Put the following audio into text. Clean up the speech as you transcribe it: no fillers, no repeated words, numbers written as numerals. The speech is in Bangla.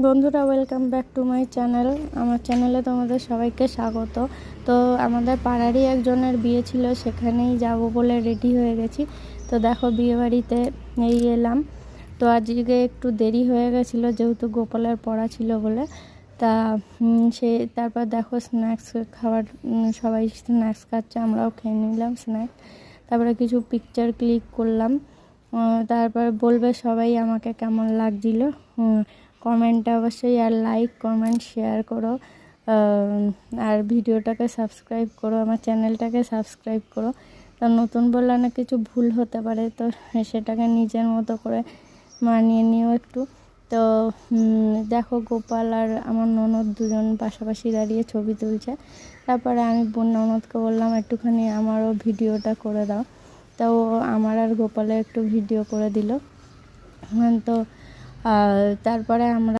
বন্ধুরা, welcome back to my channel. আমার চ্যানেলে তোমাদের সবাইকে স্বাগত। তো আমাদের পাড়ারই একজনের বিয়ে ছিল, সেখানেই যাব বলে রেডি হয়ে গেছি। তো দেখো, বিয়েবাড়িতে এই এলাম। তো আজকে একটু দেরি হয়ে গেছিলো, যেহেতু গোপালের পড়া ছিল বলে। তা তারপর দেখো স্ন্যাক্স খাবার, সবাই স্ন্যাক্স খাচ্ছে, আমরাও খেয়ে নিলাম স্ন্যাক্স। তারপরে কিছু পিকচার ক্লিক করলাম। তারপর বলবে সবাই আমাকে কেমন লাগছিল। কমেন্টে অবশ্যই আর লাইক কমেন্ট শেয়ার করো, আর ভিডিওটাকে সাবস্ক্রাইব করো, আমার চ্যানেলটাকে সাবস্ক্রাইব করো। তো নতুন বললে না কিছু ভুল হতে পারে, তো সেটাকে নিজের মতো করে মানিয়ে নিও একটু। তো দেখো, গোপাল আর আমার ননদ দুজন পাশাপাশি দাঁড়িয়ে ছবি তুলছে। তারপরে আমি ননদকে বললাম একটুখানি আমারও ভিডিওটা করে দাও। তো আমার আর গোপালের একটু ভিডিও করে দিল। তো তারপরে আমরা